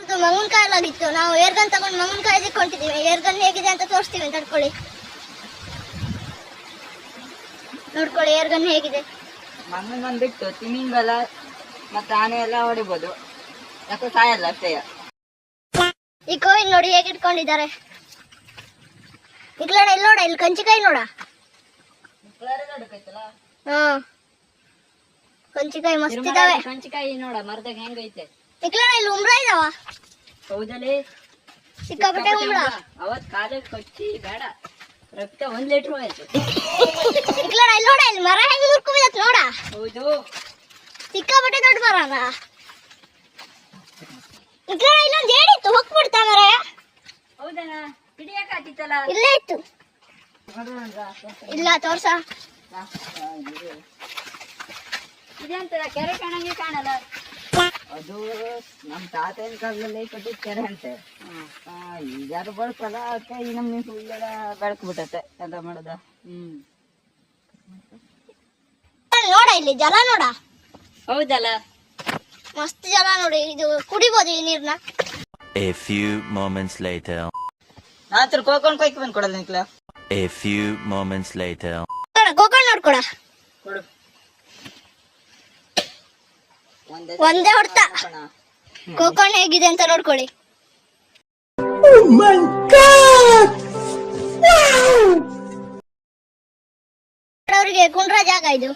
ಮಂಗನಕಾಯಿ ಆಗಿತ್ತು. ನಾವು ಏರ್ಗನ್ ತಗೊಂಡು ಮಂಗನಕಾಯಿ ಇಟ್ಕೊಂಡಿದ್ದೀವಿ. ಏರ್ಗನ್ ಹೇಗಿದೆ ಅಂತ ತೋರಿಸ್ತೀವಿ. ತಡ್ಕೊಳ್ಳಿ, ನೋಡ್ಕೊಳ್ಳಿ ಏರ್ಗನ್ ಹೇಗಿದೆ. ಮಂಗನ್ ಬಿಟ್ಟು ತಿಮಿಂಗಲ ಮತ್ತೆ ಆನೆ ಎಲ್ಲ ಹೊಡಿಬೋದು, ಯಾಕೆ ಸಾಯಲ್ಲ ಅಷ್ಟೇ. ಈ ಕೋಯಿನ್ ನೋಡಿ ಹೇಗೆ ಇಟ್ಕೊಂಡಿದ್ದಾರೆ. ಇಲ್ಲೋಡ ಇಲ್ಲೋಡ, ಇಲ್ಲಿ ಕಂಚಿಕಾಯಿ ನೋಡ. ಹಾ, ಕಂಚಿಕಾಯಿ ಮಸ್ತ್ ಇದಾವೆ. ಕಂಚಿಕಾಯಿ ನೋಡ ಮರದಾಗ ಹೆಂಗೈತೆ. ಇಕ್ಲೋಡ ಇಲ್ಲಿ ಉಂಬ್ರ ಇದಾವ. ಹೌದಲ್ಲಿ ಸಿಕ್ಕಾಪಟ್ಟೆ ಉಂಬ್ರ. ಅವತ್ ಕಾಲಕ್ಕೆ ಕಚ್ಚಿ ಬೇಡ, ರಕ್ತ 1 ಲೀಟರ್ ಆಯ್ತು. ಇಕ್ಲೋಡ ಇಲ್ಲೋಡ, ಇಲ್ಲಿ ಮರ ಹೆಂಗ್ ಮುರ್ಕೊಂಬಿದತ್ ನೋಡ. ಹೌದು, ಸಿಕ್ಕಾಪಟ್ಟೆ ದೊಡ್ಡ ಮರ ಅಲ್ಲ. ಇಕ್ಲೋಡ ಇಲ್ಲೊಂದು ಏಡಿತ್ತು, ಹೋಗ್ಬಿಡ್ತಾ ಮರ. ಹೌದಣ್ಣ, ಹಿಡಿಯಕಾತಿತ್ತಲ್ಲ. ಇಲ್ಲೇ ಇತ್ತು. ಇಲ್ಲ ತೋರ್ಸ. ಇದೆಂತ ಕೆರೆ ಕಾಣಂಗೆ ಕಾಣಲ್ಲ. ಅದು ನಮ್ ತಾತನ ಕಾಲದಲ್ಲಿ ಕಟ್ಟಿದ ಕೆರೆ ಅಂತೆ. ಯಾರು ಬಳಸಲ್ಲ, ಅದಕ್ಕೆ ಈ ನಮ್ಗೆ ಫುಲ್ಲೆಲ್ಲ ಬೆಳಕು ಬಿಟ್ಟತೆ. ಎಂತ ಮಾಡೋದ. ನೋಡ ಇಲ್ಲಿ ಜಲ ನೋಡ. ಹೌದಲ್ಲ, ಮಸ್ತ್ ಜಲ ನೋಡಿ. ಇದು ಕುಡಿಬೋದು ಈ ನೀರ್ನ. A few moments later. ನಾತ್ರ ಕೋಕೊಂಡ್ ಕೊಯ್ಕೆ ಬಂದ್ ಕೊಡಲ್ಲ ನಿಕ್ಲ. A few moments later. Gokarna ನೋಡ್ಕೊಡ. ಕೊಡು. ಒಂದೇ ಹೊಡ್ತ. ಗೋಕರ್ಣ ಹೇಗಿದೆ ಅಂತ ನೋಡ್ಕೊಳ್ಳಿ. ಅವ್ರಿಗೆ ಕುಂಡ್ರ ಜಾಗ ಇದು.